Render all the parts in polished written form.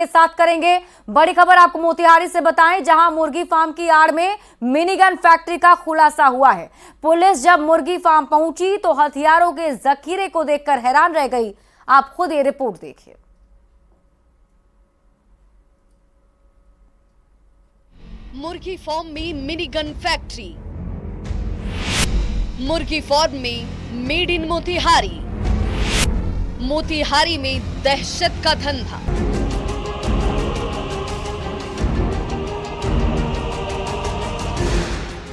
के साथ करेंगे। बड़ी खबर आपको मोतिहारी से बताएं, जहां मुर्गी फार्म की आड़ में मिनीगन फैक्ट्री का खुलासा हुआ है। पुलिस जब मुर्गी फार्म पहुंची तो हथियारों के जखीरे को देखकर हैरान रह गई। आप खुद ये रिपोर्ट देखिए। मुर्गी फार्म में मिनीगन फैक्ट्री, मुर्गी फार्म में मेड इन मोतिहारी, मोतिहारी में दहशत का धंधा।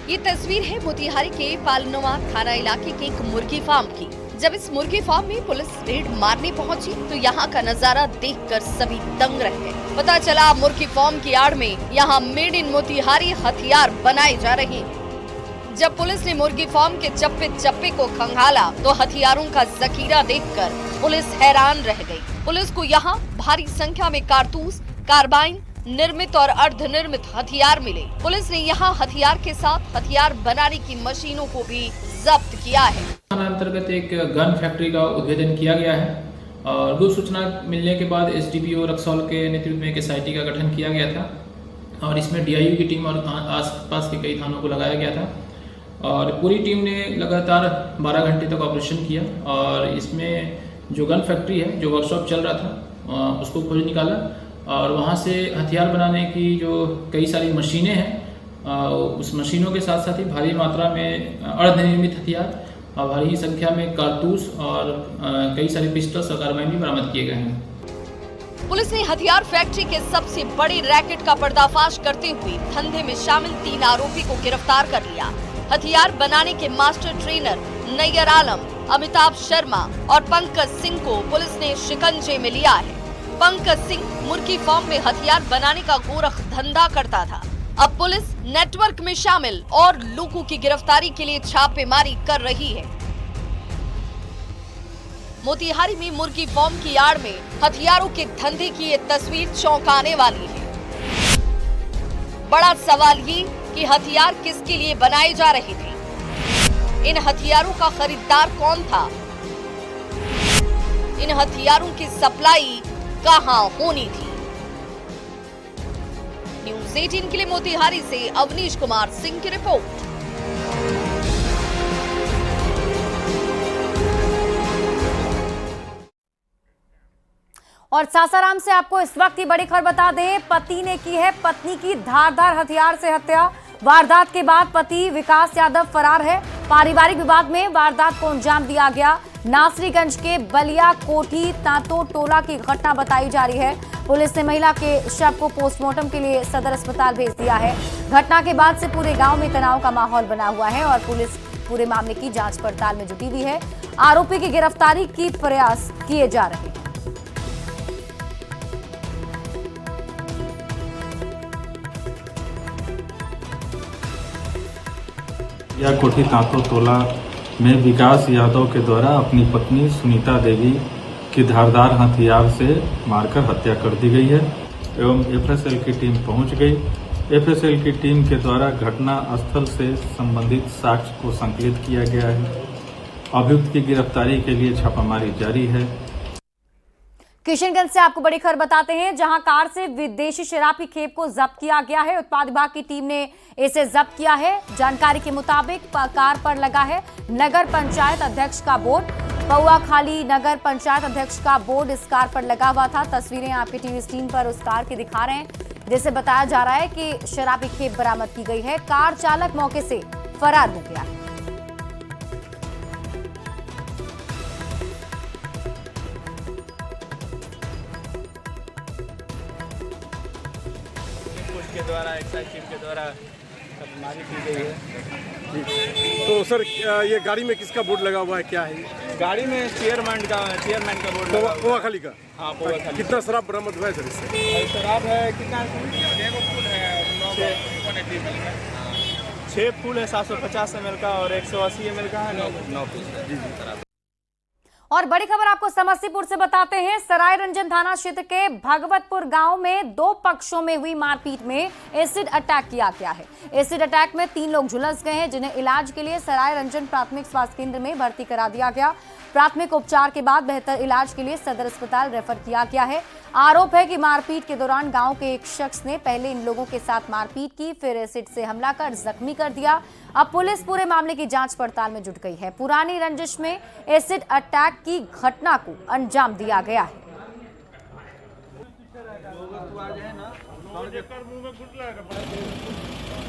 ये तस्वीर है मोतिहारी के पालनवा थाना इलाके के एक मुर्गी फार्म की। जब इस मुर्गी फार्म में पुलिस रेड मारने पहुंची तो यहाँ का नजारा देखकर सभी दंग रह गए। पता चला मुर्गी फार्म की आड़ में यहाँ मेड इन मोतिहारी हथियार बनाए जा रहे हैं। जब पुलिस ने मुर्गी फार्म के चप्पे चप्पे को खंगाला तो हथियारों का जखीरा देखकर पुलिस हैरान रह गई। पुलिस को यहाँ भारी संख्या में कारतूस, कार्बाइन, निर्मित और अर्धनिर्मित हथियार मिले। पुलिस ने यहाँ हथियार के साथ हथियार बनाने की मशीनों को भी जब्त किया है। अंतर्गत एक गन फैक्ट्री का उद्भेदन किया गया है और गुप्त सूचना मिलने के बाद एसडीपीओ रक्सौल के नेतृत्व में एक एसआईटी का गठन किया गया था और इसमें डीआईयू की टीम और आसपास के कई थानों को लगाया गया था और पूरी टीम ने लगातार 12 घंटे तक ऑपरेशन किया और इसमें जो गन फैक्ट्री है, जो वर्कशॉप चल रहा था, उसको खोज निकाला और वहाँ से हथियार बनाने की जो कई सारी मशीनें हैं, उस मशीनों के साथ साथ ही भारी मात्रा में अर्धनिर्मित हथियार और भारी संख्या में कारतूस और कई सारे पिस्टल्स और कार्बाइन भी बरामद किए गए हैं। पुलिस ने हथियार फैक्ट्री के सबसे बड़े रैकेट का पर्दाफाश करते हुए धंधे में शामिल 3 आरोपी को गिरफ्तार कर लिया। हथियार बनाने के मास्टर ट्रेनर नैयर आलम, अमिताभ शर्मा और पंकज सिंह को पुलिस ने शिकंजे में लिया है। पंकज सिंह मुर्गी फार्म में हथियार बनाने का गोरख धंधा करता था। अब पुलिस नेटवर्क में शामिल और लोगों की गिरफ्तारी के लिए छापेमारी कर रही है। मोतिहारी में मुर्गी फार्म की आड़ में हथियारों के धंधे की ये तस्वीर चौंकाने वाली है। बड़ा सवाल ये कि हथियार किसके लिए बनाए जा रहे थे? इन हथियारों का खरीदार कौन था? इन हथियारों की सप्लाई कहां होनी थी? न्यूज़ 18 के लिए मोतिहारी से अवनीश कुमार सिंह की रिपोर्ट। और सासाराम से आपको इस वक्त की बड़ी खबर बता दें, पति ने की है पत्नी की धारदार हथियार से हत्या। वारदात के बाद पति विकास यादव फरार है। पारिवारिक विवाद में वारदात को अंजाम दिया गया। नासरीगंज के बलिया कोठी तांतो टोला की घटना बताई जा रही है। पुलिस ने महिला के शव को पोस्टमार्टम के लिए सदर अस्पताल भेज दिया है। घटना के बाद से पूरे गांव में तनाव का माहौल बना हुआ है और पुलिस पूरे मामले की जांच पड़ताल में जुटी हुई है। आरोपी की गिरफ्तारी की प्रयास किए जा रहे हैं। यह कोठी तांतो टोला में विकास यादव के द्वारा अपनी पत्नी सुनीता देवी की धारदार हथियार से मारकर हत्या कर दी गई है एवं एफएसएल की टीम पहुंच गई। एफएसएल की टीम के द्वारा घटना स्थल से संबंधित साक्ष्य को संकलित किया गया है। अभियुक्त की गिरफ्तारी के लिए छापामारी जारी है। किशनगंज से आपको बड़ी खबर बताते हैं, जहां कार से विदेशी शराब की खेप को जब्त किया गया है। उत्पाद विभाग की टीम ने इसे जब्त किया है। जानकारी के मुताबिक कार पर लगा है नगर पंचायत अध्यक्ष का बोर्ड। पौआखाली नगर पंचायत अध्यक्ष का बोर्ड इस कार पर लगा हुआ था। तस्वीरें आपकी टीवी स्क्रीन पर उस कार की दिखा रहे हैं, जिसे बताया जा रहा है कि शराब की खेप बरामद की गई है। कार चालक मौके से फरार हो गया है। के द्वारा एक्साइज टीम के द्वारा छापेमारी की गई है। तो सर ये गाड़ी में किसका बोर्ड लगा हुआ है, क्या है? गाड़ी में चेयरमैन का बोर्ड लगा। पौआखाली का? हाँ, पौआखाली। कितना शराब बरामद हुआ है सर इससे? शराब है कितना? 6 फूल है 750 ml का और 180 ml का है 9 पीस। और बड़ी खबर आपको समस्तीपुर से बताते हैं। सराय रंजन थाना क्षेत्र के भगवतपुर गांव में 2 पक्षों में हुई मारपीट में एसिड अटैक किया गया है। एसिड अटैक में 3 लोग झुलस गए हैं, जिन्हें इलाज के लिए सराय रंजन प्राथमिक स्वास्थ्य केंद्र में भर्ती करा दिया गया। प्राथमिक उपचार के बाद बेहतर इलाज के लिए सदर अस्पताल रेफर किया गया है। आरोप है कि मारपीट के दौरान गांव के एक शख्स ने पहले इन लोगों के साथ मारपीट की, फिर एसिड से हमला कर जख्मी कर दिया। अब पुलिस पूरे मामले की जांच पड़ताल में जुट गई है। पुरानी रंजिश में एसिड अटैक की घटना को अंजाम दिया गया है।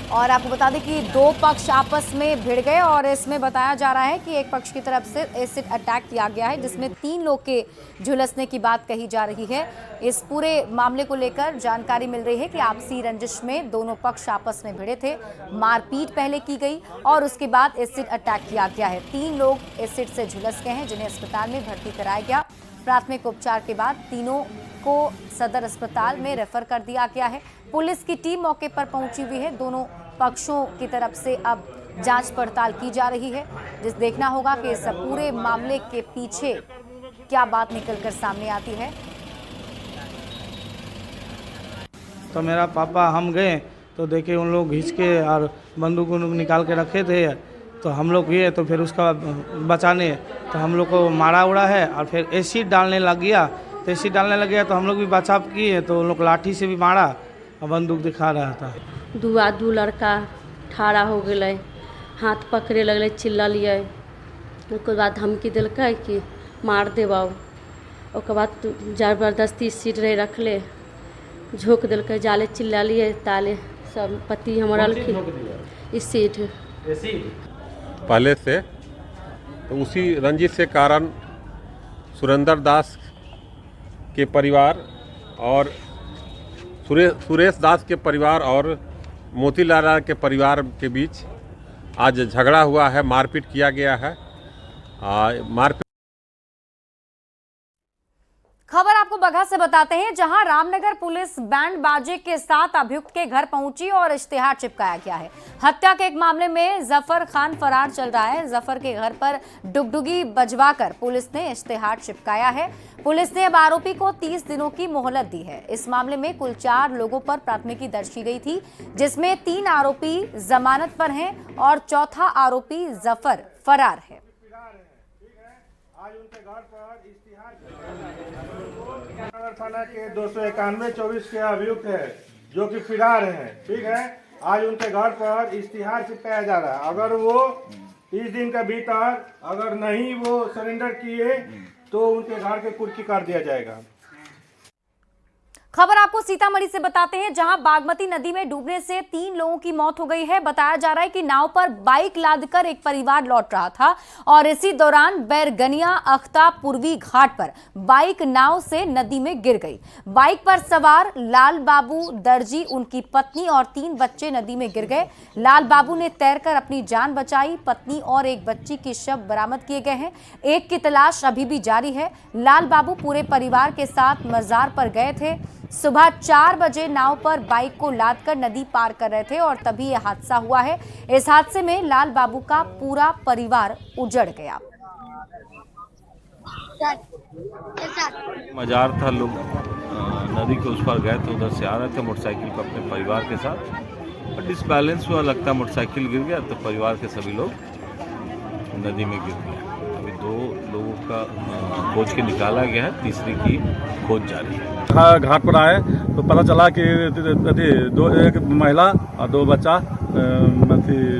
और आपको बता दें कि दो पक्ष आपस में भिड़ गए और इसमें बताया जा रहा है कि एक पक्ष की तरफ से एसिड अटैक किया गया है, जिसमें 3 लोग के झुलसने की बात कही जा रही है। इस पूरे मामले को लेकर जानकारी मिल रही है कि आपसी रंजिश में दोनों पक्ष आपस में भिड़े थे, मारपीट पहले की गई और उसके बाद एसिड अटैक किया गया है। 3 लोग एसिड से झुलस गए हैं, जिन्हें अस्पताल में भर्ती कराया गया। प्राथमिक उपचार के बाद तीनों को सदर अस्पताल में रेफर कर दिया गया है। पुलिस की टीम मौके पर पहुंची हुई है। दोनों पक्षों की तरफ से अब जांच पड़ताल की जा रही है, जिस देखना होगा कि इस पूरे मामले के पीछे क्या बात निकलकर सामने आती है। तो मेरा पापा हम गए तो देखे उन लोग घिंच के और बंदूक निकाल के रखे थे, तो हम लोग गए तो फिर उसका बचाने तो हम लोग को मारा उड़ा है और फिर एसिड डालने लग गया। तो एसिड डालने लग गया तो हम लोग भी बचाव किए, तो उन लोग लाठी से भी मारा और बंदूक दिखा रहा था। दू लड़का ठाड़ा हो गए, हाथ पकड़े लगले, चिल्ला लिए। उसके बाद धमकी दिलकै कि मार देबौ। उसके बाद जबरदस्ती सीट रहे रखले, झोंक दिलकै, जाले चिल्ला लिए ताले सब पति हमारा इस सीट पहले से। तो उसी रंजिश के कारण सुरेंद्र दास के परिवार और सुरेश दास के परिवार और मोतीलाल के परिवार के बीच आज झगड़ा हुआ है, मारपीट किया गया है। मारपीट खबर आपको बगहा से बताते हैं, जहां रामनगर पुलिस बैंड बाजे के साथ अभियुक्त के घर पहुंची और इश्तिहार चिपकाया गया है। हत्या के एक मामले में जफर खान फरार चल रहा है। जफर के घर पर डुगडुगी बजवाकर पुलिस ने इश्तिहार चिपकाया है। पुलिस ने अब आरोपी को 30 दिनों की मोहलत दी है। इस मामले में कुल 4 लोगों पर प्राथमिकी दर्ज की गई थी, जिसमें 3 आरोपी जमानत पर हैं और चौथा आरोपी जफर फरार है। आज उनके घर पर इश्तिहार थाना के 291-24 के अभियुक्त है जो कि फिरार हैं। ठीक है, आज उनके घर पर इश्तिहार चिपकाया जा रहा है। अगर वो 30 दिन के भीतर अगर नहीं वो सरेंडर किए तो उनके घर के कुर्की काट दिया जाएगा। खबर आपको सीतामढ़ी से बताते हैं, जहां बागमती नदी में डूबने से 3 लोगों की मौत हो गई है। बताया जा रहा है कि नाव पर बाइक लादकर एक परिवार लौट रहा था और इसी दौरान बैरगनिया अख्ता पूर्वी घाट पर बाइक नाव से नदी में गिर गई। बाइक पर सवार लाल बाबू दर्जी, उनकी पत्नी और 3 बच्चे नदी में गिर गए। लाल बाबू ने तैरकर अपनी जान बचाई। पत्नी और एक बच्ची के शव बरामद किए गए हैं। एक की तलाश अभी भी जारी है। लाल बाबू पूरे परिवार के साथ मजार पर गए थे। सुबह 4 बजे नाव पर बाइक को लादकर नदी पार कर रहे थे और तभी यह हादसा हुआ है। इस हादसे में लाल बाबू का पूरा परिवार उजड़ गया। मजार था, लोग नदी के उस पार गए थे, उधर से आ रहे थे मोटरसाइकिल पर अपने परिवार के साथ। और डिसबैलेंस हुआ, लगता मोटरसाइकिल गिर गया तो परिवार के सभी लोग नदी में गिर गए। अभी 2 लोगों का खोज के निकाला गया है, तीसरे की खोज जारी है। घाट पर आए तो पता चला कि एक महिला और 2 बच्चा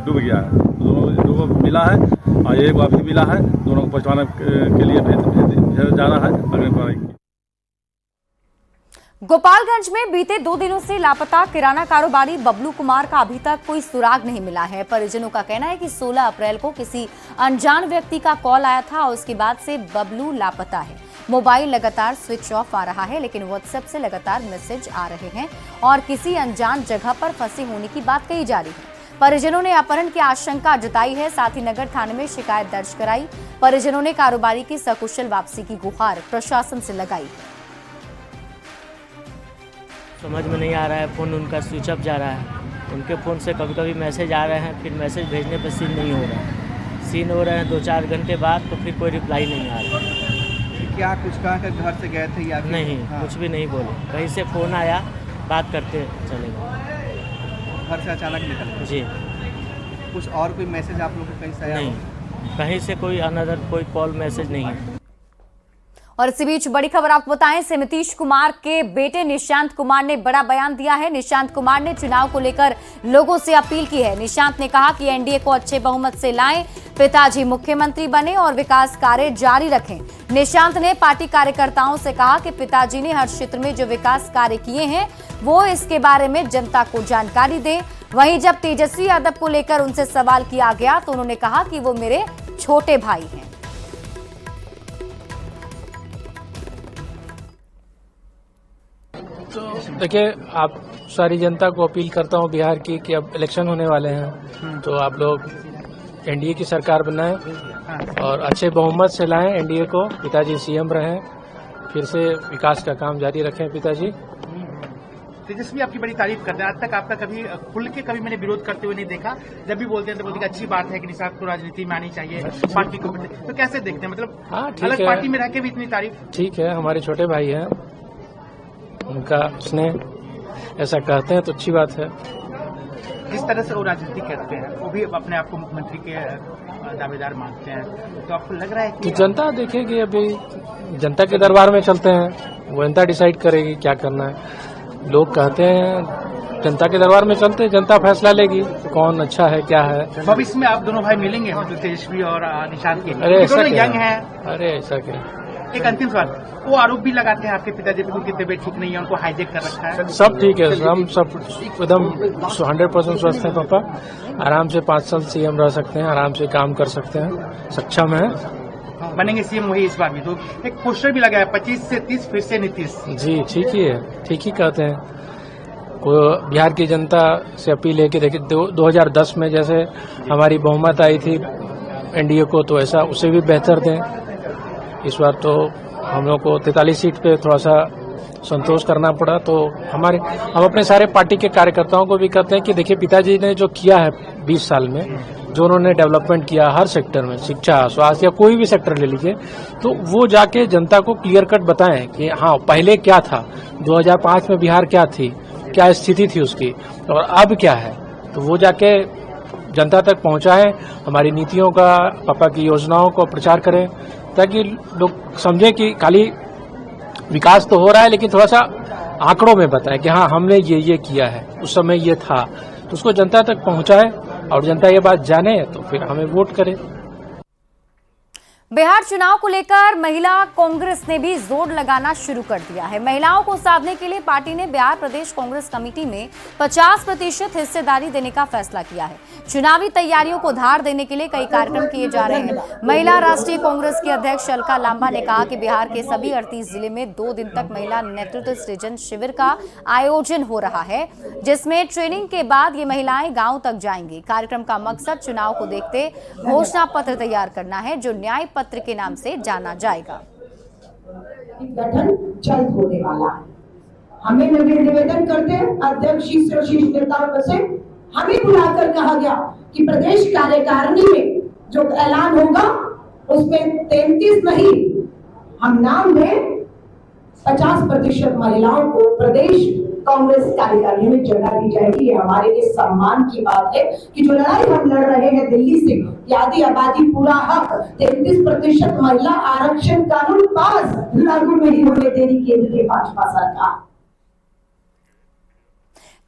डूब गया है। दोनों मिला है और एक अभी मिला है। दोनों को पहुंचाने के लिए भेजा जा रहा है। अगले गोपालगंज में बीते 2 दिनों से लापता किराना कारोबारी बबलू कुमार का अभी तक कोई सुराग नहीं मिला है। परिजनों का कहना है कि 16 अप्रैल को किसी अनजान व्यक्ति का कॉल आया था और उसके बाद से बबलू लापता है। मोबाइल लगातार स्विच ऑफ आ रहा है, लेकिन व्हाट्सएप से लगातार मैसेज आ रहे हैं और किसी अनजान जगह पर फंसे होने की बात कही जा रही है। परिजनों ने अपहरण की आशंका जताई है, साथ ही नगर थाने में शिकायत दर्ज कराई। परिजनों ने कारोबारी की सकुशल वापसी की गुहार प्रशासन से लगाई। समझ में नहीं आ रहा है, फ़ोन उनका स्विच ऑफ जा रहा है। उनके फ़ोन से कभी कभी मैसेज आ रहे हैं, फिर मैसेज भेजने पर सीन नहीं हो रहा है। सीन हो रहे हैं 2-4 घंटे बाद तो फिर कोई रिप्लाई नहीं आ रहा है। क्या कुछ कहा कि घर से गए थे या नहीं? हाँ। कुछ भी नहीं बोले, कहीं से फ़ोन आया, बात करते चले गए। घर से अचानक निकल गए? जी। कुछ और कोई मैसेज आप लोगों को कहीं से आया? नहीं, कहीं से कोई अनदर कोई कॉल मैसेज नहीं है। और इसी बीच बड़ी खबर आपको बताएं, से नीतीश कुमार के बेटे निशांत कुमार ने बड़ा बयान दिया है। निशांत कुमार ने चुनाव को लेकर लोगों से अपील की है। निशांत ने कहा कि एनडीए को अच्छे बहुमत से लाएं, पिताजी मुख्यमंत्री बने और विकास कार्य जारी रखें। निशांत ने पार्टी कार्यकर्ताओं से कहा कि पिताजी ने हर क्षेत्र में जो विकास कार्य किए हैं वो इसके बारे में जनता को जानकारी दें। वहीं जब तेजस्वी यादव को लेकर उनसे सवाल किया गया तो उन्होंने कहा कि वो मेरे छोटे भाई हैं। तो देखिए, आप सारी जनता को अपील करता हूं बिहार की कि अब इलेक्शन होने वाले हैं, तो आप लोग एनडीए की सरकार बनाएं और अच्छे बहुमत से लाएं एनडीए को। पिताजी सीएम रहें, फिर से विकास का काम जारी रखें पिताजी। तेजस्वी आपकी बड़ी तारीफ करते हैं, आज तक आपका कभी खुल के कभी मैंने विरोध करते हुए नहीं देखा। जब भी बोलते हैं तो बोलते हैं अच्छी बात है कि निशांत को राजनीति में आनी चाहिए, पार्टी को। तो कैसे देखते हैं, मतलब हाँ, अलग पार्टी में रह के भी इतनी तारीफ? ठीक है, हमारे छोटे भाई हैं, उनका स्नेह ऐसा कहते हैं तो अच्छी बात है। जिस तरह से वो राजनीति करते हैं, वो भी अपने आप को मुख्यमंत्री के दावेदार मानते हैं, तो आपको लग रहा है कि तो जनता देखेगी, अभी जनता के दरबार में चलते हैं, वो जनता डिसाइड करेगी क्या करना है। लोग कहते हैं जनता के दरबार में चलते हैं, जनता फैसला लेगी कौन अच्छा है क्या है। भविष्य में आप दोनों भाई मिलेंगे, मतलब तेजस्वी और निशांत के? अरे ऐसा क्या यंग है। अरे ऐसा क्या। एक अंतिम सवाल, वो आरोप भी लगाते हैं आपके पिताजी पे उनकी तबीयत ठीक नहीं है, उनको हाईजेक कर रखा है। सब ठीक है, हम सब एकदम 100% स्वस्थ हैं। पापा आराम से 5 साल सीएम रह सकते हैं, आराम से काम कर सकते हैं, सक्षम है। बनेंगे सीएम वही इस बार भी। तो एक पोस्टर भी लगा है 25 से 30 फिर से नीतीश जी। ठीक ही है, ठीक ही कहते हैं। बिहार की जनता से अपील है कि देखिए 2010 में जैसे हमारी बहुमत आई थी एनडीए को, तो ऐसा उससे भी बेहतर दें। इस बार तो हम लोग को 43 सीट पे थोड़ा सा संतोष करना पड़ा, तो हम अपने सारे पार्टी के कार्यकर्ताओं को भी कहते हैं कि देखिए पिताजी ने जो किया है 20 साल में, जो उन्होंने डेवलपमेंट किया हर सेक्टर में, शिक्षा, स्वास्थ्य या कोई भी सेक्टर ले लीजिए, तो वो जाके जनता को क्लियर कट बताएं कि हाँ पहले क्या था, 2005 में बिहार क्या थी, क्या स्थिति थी उसकी और अब क्या है। तो वो जाके जनता तक पहुंचाएं, हमारी नीतियों का, पापा की योजनाओं को प्रचार करें, ताकि लोग समझें कि खाली विकास तो हो रहा है लेकिन थोड़ा सा आंकड़ों में बताएं कि हाँ हमने ये किया है, उस समय ये था। तो उसको जनता तक पहुंचाएं और जनता ये बात जाने तो फिर हमें वोट करे। बिहार चुनाव को लेकर महिला कांग्रेस ने भी जोर लगाना शुरू कर दिया है। महिलाओं को साधने के लिए पार्टी ने बिहार प्रदेश कांग्रेस कमेटी में 50% हिस्सेदारी देने का फैसला किया है। चुनावी तैयारियों को धार देने के लिए कई कार्यक्रम किए जा रहे हैं। महिला राष्ट्रीय कांग्रेस की अध्यक्ष अलका लांबा ने कहा कि बिहार के सभी 38 जिले में 2 दिन तक महिला नेतृत्व सृजन शिविर का आयोजन हो रहा है, जिसमें ट्रेनिंग के बाद ये महिलाएं गाँव तक जाएंगी। कार्यक्रम का मकसद चुनाव को देखते घोषणा पत्र तैयार करना है, जो न्याय पत्र के नाम से जाना जाएगा। गठन जल्द होने वाला है। हमें निवेदन करते हैं अध्यक्ष से शीर्ष नेताओं से, हमें बुलाकर कहा गया कि प्रदेश कार्यकारिणी में जो ऐलान होगा उसमें 33 नहीं, हम नाम में 50% महिलाओं को प्रदेश कांग्रेस कार्यकारिणी में जगह दी जाएगी। ये हमारे लिए सम्मान की बात है कि जो लड़ाई हम लड़ रहे हैं दिल्ली से, आदि आबादी पूरा हक, 33% महिला आरक्षण कानून पास, लागू नहीं होने देनी केंद्र की भाजपा सरकार।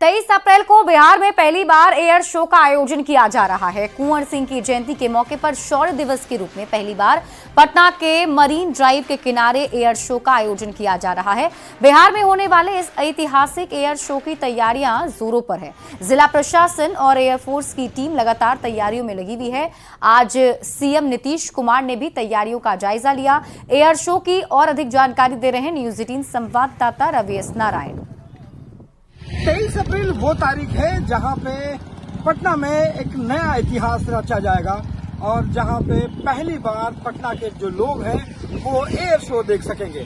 23 अप्रैल को बिहार में पहली बार एयर शो का आयोजन किया जा रहा है। कुंवर सिंह की जयंती के मौके पर शौर्य दिवस के रूप में पहली बार पटना के मरीन ड्राइव के किनारे एयर शो का आयोजन किया जा रहा है। बिहार में होने वाले इस ऐतिहासिक एयर शो की तैयारियां जोरों पर है। जिला प्रशासन और एयरफोर्स की टीम लगातार तैयारियों में लगी हुई है। आज सीएम नीतीश कुमार ने भी तैयारियों का जायजा लिया। एयर शो की और अधिक जानकारी दे रहे हैं न्यूज 18 संवाददाता रवि एस नारायण। 23 अप्रैल वो तारीख है जहां पे पटना में एक नया इतिहास रचा जाएगा और जहां पे पहली बार पटना के जो लोग हैं वो एयर शो देख सकेंगे।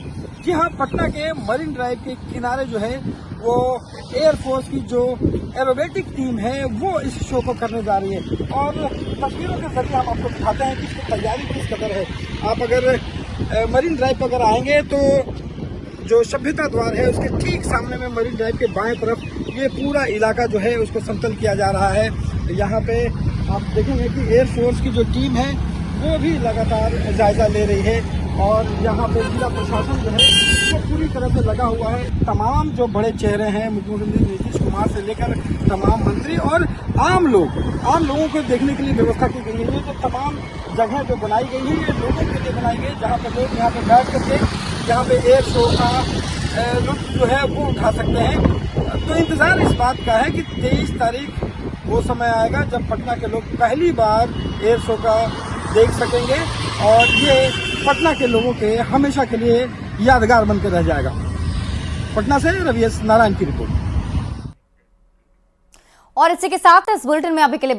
जी हाँ, पटना के मरीन ड्राइव के किनारे जो है वो एयरफोर्स की जो एरोबेटिक टीम है वो इस शो को करने जा रही है और तस्वीरों के जरिए हम आपको दिखाते हैं कि इसकी तैयारी किस कदर है। आप अगर मरीन ड्राइव पर अगर आएंगे तो जो सभ्यता द्वार है उसके ठीक सामने में मरीन ड्राइव के बाएं तरफ ये पूरा इलाका जो है उसको समतल किया जा रहा है। यहाँ पे आप देखेंगे कि एयरफोर्स की जो टीम है वो भी लगातार जायजा ले रही है। और यहाँ पे जिला प्रशासन जो है वो पूरी तरह से लगा हुआ है। तमाम जो बड़े चेहरे हैं, मुख्यमंत्री नीतीश कुमार से लेकर तमाम मंत्री और आम लोगों को देखने के लिए व्यवस्था की गई है। तो तमाम जगह जो बनाई गई है ये लोगों के लिए बनाई गई, जहाँ पे लोग यहाँ पे बैठ करके यहाँ पे एयर शो का लुत्फ जो है वो उठा सकते हैं। तो इंतजार इस बात का है कि 23 तारीख वो समय आएगा जब पटना के लोग पहली बार एयर शो का देख सकेंगे और ये पटना के लोगों के हमेशा के लिए यादगार बनकर रह जाएगा। पटना से रवि नारायण की रिपोर्ट। और इसी के साथ इस बुलेटिन में अभी के लिए